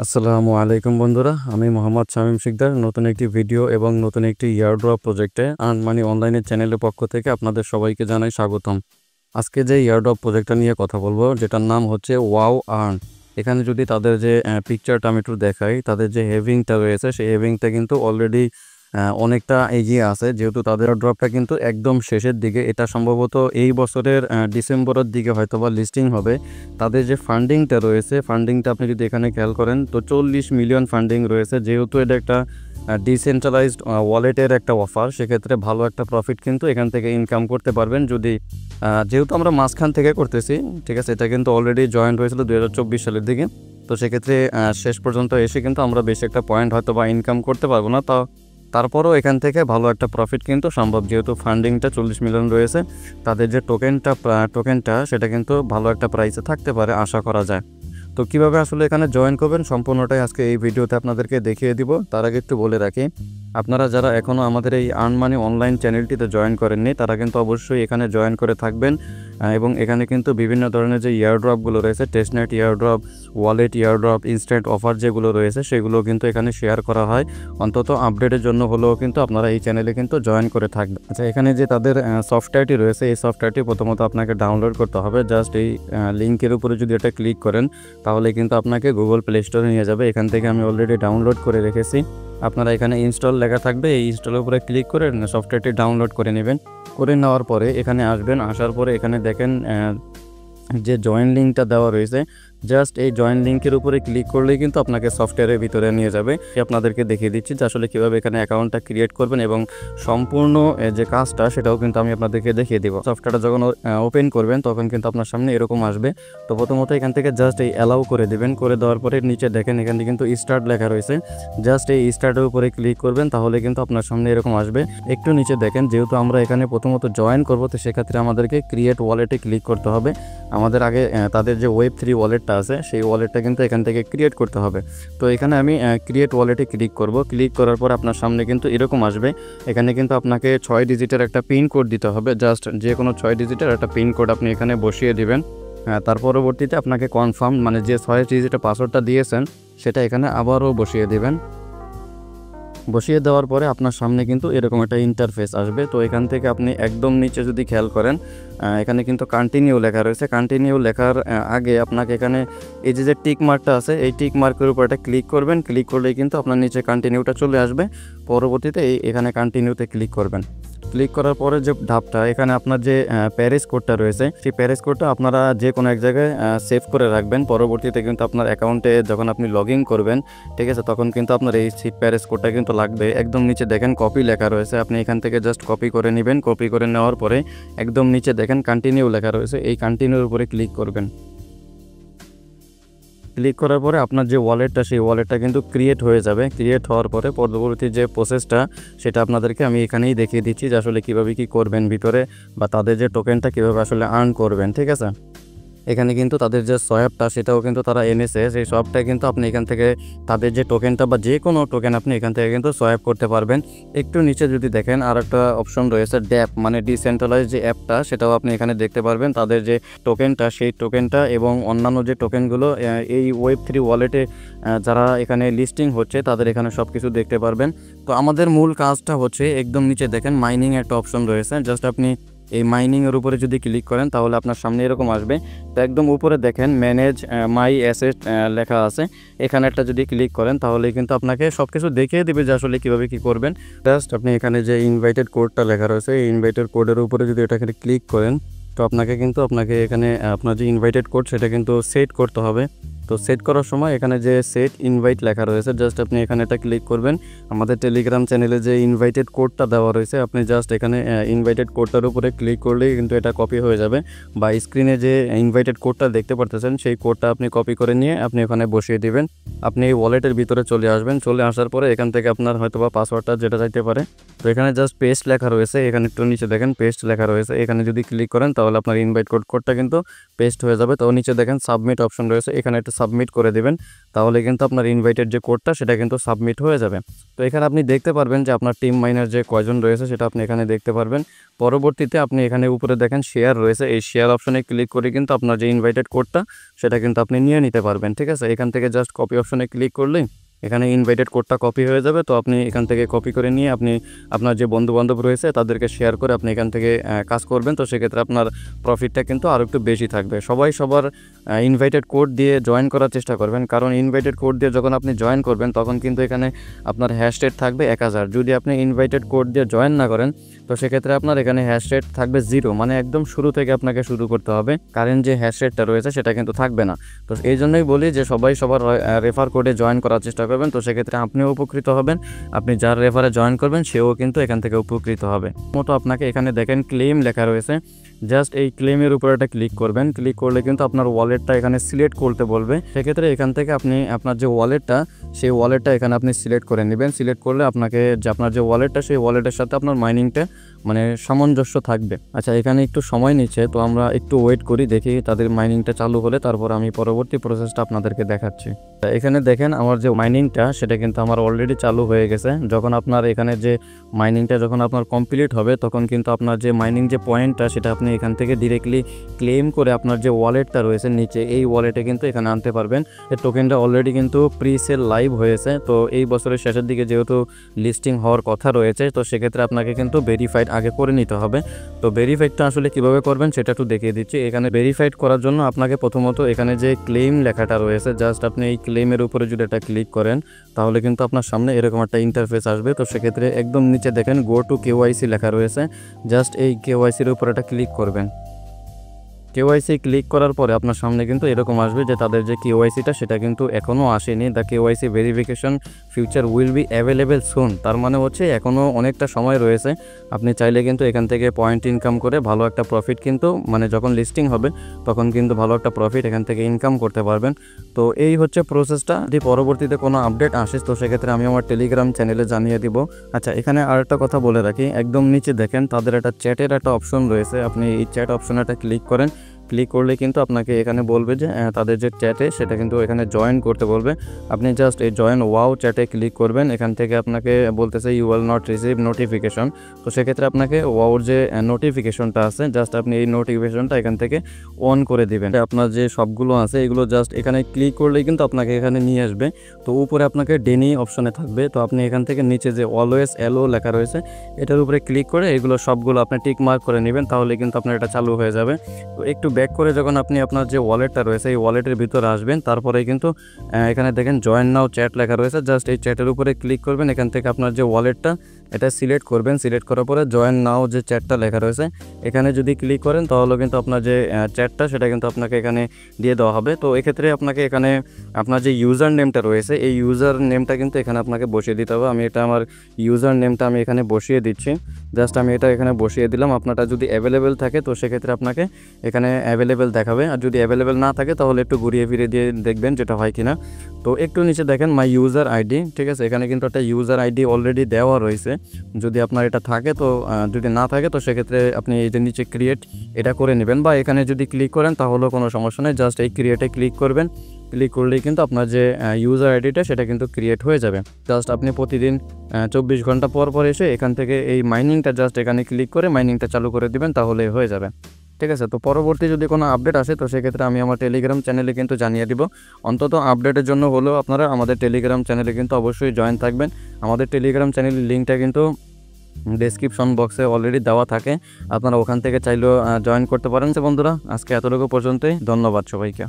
আসসালামু আলাইকুম বন্ধুরা, আমি মোহাম্মদ শামীম শিকদার নতুন একটি ভিডিও এবং নতুন একটি ইয়ারড্রপ প্রজেক্টে আর্ন মানি অনলাইনের চ্যানেলের পক্ষ থেকে আপনাদের সবাইকে জানাই স্বাগতম। আজকে যে ইয়ারড্রপ প্রজেক্টটা নিয়ে কথা বলবো, যেটার নাম হচ্ছে ওয়াও আর্ন। এখানে যদি তাদের যে পিকচারটা আমি একটু দেখাই, তাদের যে হেভিংটা রয়েছে সেই হেভিংটা কিন্তু অলরেডি অনেকটা এগিয়ে আছে, যেহেতু তাদের ড্রপটা কিন্তু একদম শেষের দিকে। এটা সম্ভবত এই বছরের ডিসেম্বরের দিকে হয়তো বা লিস্টিং হবে। তাদের যে ফান্ডিংটা রয়েছে, ফান্ডিংটা আপনি যদি এখানে খেয়াল করেন তো 40 মিলিয়ন ফান্ডিং রয়েছে। যেহেতু এটা একটা ডিসেন্ট্রালাইজড ওয়ালেটের একটা অফার, সেক্ষেত্রে ভালো একটা প্রফিট কিন্তু এখান থেকে ইনকাম করতে পারবেন। যদি যেহেতু আমরা মাঝখান থেকে করতেছি, ঠিক আছে, এটা কিন্তু অলরেডি জয়েন্ট হয়েছিল 2024 সালের দিকে। তো সেক্ষেত্রে শেষ পর্যন্ত এসে কিন্তু আমরা বেশি একটা পয়েন্ট হয়তো বা ইনকাম করতে পারবো না, তারপরও এখান থেকে ভালো একটা প্রফিট কিন্তু সম্ভব। যেহেতু ফান্ডিংটা 40 মিলিয়ন রয়েছে, তাদের যে টোকেনটা সেটা কিন্তু ভালো একটা প্রাইসে থাকতে পারে আশা করা যায়। তো কিভাবে আসলে এখানে জয়েন করবেন সম্পূর্ণটাই আজকে এই ভিডিওতে আপনাদেরকে দেখিয়ে দিব। তার আগে একটু বলে রাখি, আপনারা যারা এখনও আমাদের এই আর্ন মানি অনলাইন চ্যানেলটিতে জয়েন করেননি তারা কিন্তু অবশ্যই এখানে জয়েন করে থাকবেন। এবং এখানে কিন্তু বিভিন্ন ধরনের যে ইয়ারড্রপগুলো রয়েছে, testnet airdrop, wallet airdrop, instant offer যেগুলো রয়েছে সেগুলো কিন্তু এখানে শেয়ার করা হয়। অন্তত আপডেটের জন্য হলেও কিন্তু আপনারা এই চ্যানেলে কিন্তু জয়েন করে থাকবেন। আচ্ছা, এখানে যে তাদের সফটওয়্যারটি রয়েছে, এই সফটওয়্যারটি প্রথমত আপনাকে ডাউনলোড করতে হবে। জাস্ট এই লিঙ্কের উপরে যদি এটা ক্লিক করেন তাহলে কিন্তু আপনাকে গুগল প্লে স্টোরে নিয়ে যাবে। এখান থেকে আমি অলরেডি ডাউনলোড করে রেখেছি। আপনারা এখানে ইনস্টল লেখা থাকবে, এই ইনস্টলের উপরে ক্লিক করে সফটওয়্যারটি ডাউনলোড করে নেবেন। করে নেওয়ার পরে এখানে আসবেন, আসার পরে এখানে দেখেন যে জয়েন লিঙ্কটা দেওয়া রয়েছে, জাস্ট এই জয়েন লিঙ্কের উপরে ক্লিক করলেই কিন্তু আপনাকে সফটওয়্যারের ভিতরে নিয়ে যাবে। আপনাদেরকে দেখিয়ে দিচ্ছি যে আসলে কীভাবে এখানে অ্যাকাউন্টটা ক্রিয়েট করবেন এবং সম্পূর্ণ যে কাজটা সেটাও কিন্তু আমি আপনাদেরকে দেখিয়ে দেবো। সফটওয়্যারটা যখন ওপেন করবেন তখন কিন্তু আপনার সামনে এরকম আসবে। তো প্রথমত এখান থেকে জাস্ট এই অ্যালাউ করে দেবেন। করে দেওয়ার পরে নিচে দেখেন এখানে কিন্তু স্টার্ট লেখা রয়েছে, জাস্ট এই স্টার্টের উপরে ক্লিক করবেন, তাহলে কিন্তু আপনার সামনে এরকম আসবে। একটু নিচে দেখেন, যেহেতু আমরা এখানে প্রথমত জয়েন করবো তো সেক্ষেত্রে আমাদেরকে ক্রিয়েট ওয়ালেটে ক্লিক করতে হবে। আমাদের আগে তাদের যে Web3 ওয়ালেটটা আছে সেই ওয়ালেটটা কিন্তু এখান থেকে ক্রিয়েট করতে হবে। তো এখানে আমি ক্রিয়েট ওয়ালেটে ক্লিক করব। ক্লিক করার পর আপনার সামনে কিন্তু এরকম আসবে। এখানে কিন্তু আপনাকে 6 ডিজিটের একটা পিন কোড দিতে হবে। জাস্ট যে কোনো 6 ডিজিটের একটা পিন কোড আপনি এখানে বসিয়ে দিবেন। তার পরবর্তীতে আপনাকে কনফার্ম, মানে যে 6 ডিজিটের পাসওয়ার্ডটা দিয়েছেন সেটা এখানে আবারও বসিয়ে দিবেন। বসিয়ে দেওয়ার পরে আপনার সামনে কিন্তু এরকম একটা ইন্টারফেস আসবে। তো এখান থেকে আপনি একদম নিচে যদি খেয়াল করেন, এখানে কিন্তু কন্টিনিউ লেখা রয়েছে। কন্টিনিউ লেখার আগে আপনাকে এখানে এই যে টিক মার্কটা আছে, এই টিক মার্কের উপর এটা ক্লিক করবেন। ক্লিক করলেই কিন্তু আপনার নিচে কন্টিনিউটা চলে আসবে। পরবর্তীতে এখানে কন্টিনিউতে ক্লিক করবেন। ক্লিক করার পরে যে ধাপটা, এখানে আপনার যে প্যারিস কোডটা রয়েছে সেই প্যারিস কোডটা আপনারা যে কোনো এক জায়গায় সেভ করে রাখবেন। পরবর্তীতে কিন্তু আপনার অ্যাকাউন্টে যখন আপনি লগ ইন করবেন, ঠিক আছে, তখন কিন্তু আপনার এই প্যারিস কোডটা কিন্তু লাগবে। একদম নিচে দেখেন কপি লেখা রয়েছে, আপনি এখান থেকে জাস্ট কপি করে নেবেন। কপি করে নেওয়ার পরে একদম নিচে দেখেন কন্টিনিউ লেখা রয়েছে, এই কন্টিনিউর উপরে ক্লিক করবেন। ক্লিক করার পরে আপনার যে ওয়ালেটটা সেই ওয়ালেটটা কিন্তু ক্রিয়েট হয়ে যাবে। ক্রিয়েট হওয়ার পরে পরবর্তী যে প্রসেসটা সেটা আপনাদেরকে আমি এখানেই দেখিয়ে দিচ্ছি যে আসলে কীভাবে কী করবেন ভিতরে, বা তাদের যে টোকেনটা কীভাবে আসলে আর্ন করবেন, ঠিক আছে। এখানে কিন্তু তাদের যে সোয়াপটা সেটাও কিন্তু তারা এনেছে, সেই সোয়াপটা কিন্তু আপনি এখান থেকে তাদের যে টোকেনটা বা যে কোনো টোকেন আপনি এখান থেকে কিন্তু সোয়াপ করতে পারবেন। একটু নিচে যদি দেখেন আর একটা অপশন রয়েছে ড্যাপ, মানে ডিসেন্ট্রালাইজ যে অ্যাপটা, সেটাও আপনি এখানে দেখতে পারবেন। তাদের যে টোকেনটা সেই টোকেনটা এবং অন্যান্য যে টোকেনগুলো এই Web3 ওয়ালেটে যারা এখানে লিস্টিং হচ্ছে তাদের এখানে সব কিছু দেখতে পারবেন। তো আমাদের মূল কাজটা হচ্ছে একদম নিচে দেখেন মাইনিং একটা অপশন রয়েছে, জাস্ট আপনি এই মাইনিংয়ের উপরে যদি ক্লিক করেন তাহলে আপনার সামনে এরকম আসবে। তো একদম উপরে দেখেন ম্যানেজ মাই অ্যাসেট লেখা আছে, এখানে একটা যদি ক্লিক করেন তাহলে কিন্তু আপনাকে সব কিছু দেখিয়ে দেবে যে আসলে কীভাবে কী করবেন। জাস্ট আপনি এখানে যে ইনভাইটেড কোডটা লেখা রয়েছে এই ইনভাইটেড কোডের উপরে যদি এটাকে ক্লিক করেন তো আপনাকে এখানে আপনার যে ইনভাইটেড কোড সেটা কিন্তু সেট করতে হবে। তো সেট করার সময় এখানে যে সেট ইনভাইট লেখা রয়েছে, জাস্ট আপনি এখানে এটা ক্লিক করবেন। আমাদের টেলিগ্রাম চ্যানেলে যে ইনভাইটেড কোডটা দেওয়া রয়েছে, আপনি জাস্ট এখানে ইনভাইটেড কোডটার উপরে ক্লিক করলেই কিন্তু এটা কপি হয়ে যাবে, বা স্ক্রিনে যে ইনভাইটেড কোডটা দেখতে পারতেছেন সেই কোডটা আপনি কপি করে নিয়ে আপনি ওখানে বসিয়ে দিবেন। আপনি এই ওয়ালেটের ভিতরে চলে আসবেন। চলে আসার পরে এখান থেকে আপনার হয়তো বা পাসওয়ার্ডটা যেটা চাইতে পারে, তো এখানে জাস্ট পেস্ট লেখা রয়েছে, এখানে একটু নিচে দেখেন পেস্ট লেখা রয়েছে, এখানে যদি ক্লিক করেন তাহলে আপনার ইনভাইট কোডটা কিন্তু পেস্ট হয়ে যাবে। তো নিচে দেখেন সাবমিট অপশন রয়েছে, এখানে একটা সাবমিট করে দিবেন, তাহলে কিন্তু আপনার ইনভাইটেড যে কোডটা সেটা কিন্তু সাবমিট হয়ে যাবে। তো এখানে আপনি দেখতে পারবেন যে আপনার টিম মাইনার যে কয়জন রয়েছে সেটা আপনি এখানে দেখতে পারবেন। পরবর্তীতে আপনি এখানে উপরে দেখেন শেয়ার রয়েছে, এই শেয়ার অপশনে ক্লিক করে কিন্তু আপনার যে ইনভাইটেড কোডটা সেটা কিন্তু আপনি নিয়ে নিতে পারবেন। ঠিক আছে, এখান থেকে জাস্ট কপি অপশনে ক্লিক করলেই এখানে ইনভাইটেড কোডটা কপি হয়ে যাবে। তো আপনি এখান থেকে কপি করে নিয়ে আপনি আপনার যে বন্ধুবান্ধব রয়েছে তাদেরকে শেয়ার করে আপনি এখান থেকে কাজ করবেন। তো সেক্ষেত্রে আপনার প্রফিটটা কিন্তু আরও একটু বেশি থাকবে। সবাই সবার ইনভাইটেড কোড দিয়ে জয়েন করার চেষ্টা করবেন, কারণ ইনভাইটেড কোড দিয়ে যখন আপনি জয়েন করবেন তখন কিন্তু এখানে আপনার হ্যাশ রেট থাকবে 1000। যদি আপনি ইনভাইটেড কোড দিয়ে জয়েন না করেন তো সেক্ষেত্রে আপনার এখানে হ্যাশ রেট থাকবে 0, মানে একদম শুরু থেকে আপনাকে শুরু করতে হবে। কারেন্ট যে হ্যাশ রেটটা রয়েছে সেটা কিন্তু থাকবে না। তো এই জন্যই বলি যে সবাই সবার রেফার কোডে জয়েন করার চেষ্টা করবেন। তো সেক্ষেত্রে আপনিও উপকৃত হবেন, আপনি যার রেফারে জয়েন করবেন সেও কিন্তু এখান থেকে উপকৃত হবে। মতো আপনাকে এখানে দেখেন ক্লেম লেখা রয়েছে, জাস্ট এই ক্লেমের উপরে একটা ক্লিক করবেন। ক্লিক করলে কিন্তু আপনার ওয়ালেটটা এখানে সিলেক্ট করতে বলবে। সেক্ষেত্রে এখান থেকে আপনি আপনার যে ওয়ালেটটা সেই ওয়ালেটটা এখানে আপনি সিলেক্ট করে নেবেন। সিলেক্ট করলে আপনাকে যে আপনার যে ওয়ালেটটা সেই ওয়ালেটের সাথে আপনার মাইনিংটা মানে সামঞ্জস্য থাকবে। আচ্ছা, এখানে একটু সময় নিচ্ছে, তো আমরা একটু ওয়েট করি, দেখি তাদের মাইনিংটা চালু হলে তারপর আমি পরবর্তী প্রসেসটা আপনাদেরকে দেখাচ্ছি। এখানে দেখেন আমার যে মাইনিংটা সেটা কিন্তু আমার অলরেডি চালু হয়ে গেছে। যখন আপনার এখানে যে মাইনিংটা যখন আপনার কমপ্লিট হবে তখন কিন্তু আপনার যে মাইনিং যে পয়েন্টটা সেটা আপনি এখান থেকে ডিরেক্টলি ক্লেম করে আপনার যে ওয়ালেটটা রয়েছে নিচে এই ওয়ালেটে কিন্তু এখানে আনতে পারবেন। এই টোকেনটা অলরেডি কিন্তু প্রি সেল লাইভ হয়েছে। তো এই বছরের শেষের দিকে যেহেতু লিস্টিং হওয়ার কথা রয়েছে তো সেক্ষেত্রে আপনাকে কিন্তু ভেরিফাইড আগে করে নিতে হবে। তো ভেরিফাইডটা আসলে কিভাবে করবেন সেটা একটু দেখিয়ে দিচ্ছি। এখানে ভেরিফাইড করার জন্য আপনাকে প্রথমত এখানে যে ক্লেম লেখাটা রয়েছে জাস্ট আপনি এই ক্লেমের উপরে যদি এটা ক্লিক করেন তাহলে কিন্তু আপনার সামনে এরকম একটা ইন্টারফেস আসবে। তো সেক্ষেত্রে একদম নিচে দেখেন গো টু কেওয়াইসি লেখা রয়েছে, জাস্ট এই কেওয়াইসির উপরে এটা ক্লিক করবেন। কেওয়াইসি ক্লিক করার পরে আপনার সামনে কিন্তু এরকম আসবে যে তাদের যে কেওয়াইসিটা সেটা কিন্তু এখনও আসেনি। The KYC verification future will be available soon. তার মানে হচ্ছে এখনও অনেকটা সময় রয়েছে। আপনি চাইলে কিন্তু এখান থেকে পয়েন্ট ইনকাম করে ভালো একটা প্রফিট কিন্তু মানে যখন লিস্টিং হবে তখন কিন্তু ভালো একটা প্রফিট এখান থেকে ইনকাম করতে পারবেন। তো এই হচ্ছে প্রসেসটা। যদি পরবর্তীতে কোনো আপডেট আসে তো সেক্ষেত্রে আমি আমার টেলিগ্রাম চ্যানেলে জানিয়ে দিব। আচ্ছা, এখানে আরেকটা কথা বলে রাখি, একদম নিচে দেখেন তাদের একটা চ্যাটের একটা অপশন রয়েছে। আপনি এই চ্যাট অপশনে একটা ক্লিক করেন। ক্লিক করলে কিন্তু আপনাকে এখানে বলবে যে তাদের যে চ্যাটে সেটা কিন্তু এখানে জয়েন করতে বলবে। আপনি জাস্ট এই জয়েন ওয়াও চ্যাটে ক্লিক করবেন। এখান থেকে আপনাকে বলতেছে you will not receive notification. তো সেক্ষেত্রে আপনাকে ওয়াওর যে নোটিফিকেশনটা আছে জাস্ট আপনি এই নোটিফিকেশনটা এখান থেকে অন করে দিবেন। আপনার যে সবগুলো আছে এগুলো জাস্ট এখানে ক্লিক করলেই কিন্তু আপনাকে এখানে নিয়ে আসবে। তো উপরে আপনাকে ডেনি অপশনে থাকবে। তো আপনি এখান থেকে নিচে যে অলওয়েজ এলো লেখা রয়েছে এটার উপরে ক্লিক করে এগুলো সবগুলো আপনি টিক মার্ক করে নেবেন, তাহলে কিন্তু আপনার এটা চালু হয়ে যাবে। তো একটু ব্যাক করে যখন আপনি আপনার যে ওয়ালেটটা রয়েছে এই ওয়ালেটের ভিতরে আসবেন তারপরে কিন্তু এখানে দেখেন জয়েন নাও চ্যাট লেখা রয়েছে, জাস্ট এই চ্যাটের উপরে ক্লিক করবেন। এখান থেকে আপনার যে ওয়ালেটটা এটা সিলেক্ট করবেন। সিলেক্ট করার পরে জয়েন নাও যে চ্যাটটা লেখা রয়েছে এখানে যদি ক্লিক করেন তাহলে কিন্তু আপনার যে চ্যাটটা সেটা কিন্তু আপনাকে এখানে দিয়ে দেওয়া হবে। তো এক্ষেত্রে আপনাকে এখানে আপনার যে ইউজার নেমটা রয়েছে এই ইউজার নেমটা কিন্তু এখানে আপনাকে বসিয়ে দিতে হবে। আমি এটা আমার ইউজার নেমটা আমি এখানে বসিয়ে দিচ্ছি। জাস্ট আমি এটা এখানে বসিয়ে দিলাম। আপনারটা যদি অ্যাভেলেবেল থাকে তো সেক্ষেত্রে আপনাকে এখানে অ্যাভেলেবেল দেখাবে, আর যদি অ্যাভেলেবেল না থাকে তাহলে একটু ঘুরিয়ে ফিরে দিয়ে দেখবেন যেটা হয় কিনা। তো একটু নিচে দেখেন মাই ইউজার আইডি, ঠিক আছে, এখানে কিন্তু একটা ইউজার আইডি অলরেডি দেওয়া রয়েছে। যদি আপনার এটা থাকে তো যদি না থাকে তো সেক্ষেত্রে আপনি এই যে নিচে ক্রিয়েট এটা করে নেবেন, বা এখানে যদি ক্লিক করেন তাহলেও কোনো সমস্যা নেই। জাস্ট এই ক্রিয়েটে ক্লিক করবেন। ক্লিক করলেই কিন্তু আপনার যে ইউজার আইডিটা সেটা কিন্তু ক্রিয়েট হয়ে যাবে। জাস্ট আপনি প্রতিদিন 24 ঘন্টা পর পর এসে এখান থেকে এই মাইনিংটা জাস্ট এখানে ক্লিক করে মাইনিংটা চালু করে দিবেন, তাহলে হয়ে যাবে। ঠিক আছে, তো পরবর্তী যদি কোনো আপডেট আসে তো সেক্ষেত্রে আমি আমার টেলিগ্রাম চ্যানেলে কিন্তু জানিয়ে দিব। অন্তত আপডেটের জন্য হলেও আপনারা আমাদের টেলিগ্রাম চ্যানেলে কিন্তু অবশ্যই জয়েন থাকবেন। আমাদের টেলিগ্রাম চ্যানেলের লিঙ্কটা কিন্তু ডেসক্রিপশন বক্সে অলরেডি দেওয়া থাকে, আপনারা ওখান থেকে চাইলেও জয়েন করতে পারেন। বন্ধুরা, আজকে এতটুকু পর্যন্তই। ধন্যবাদ সবাইকে।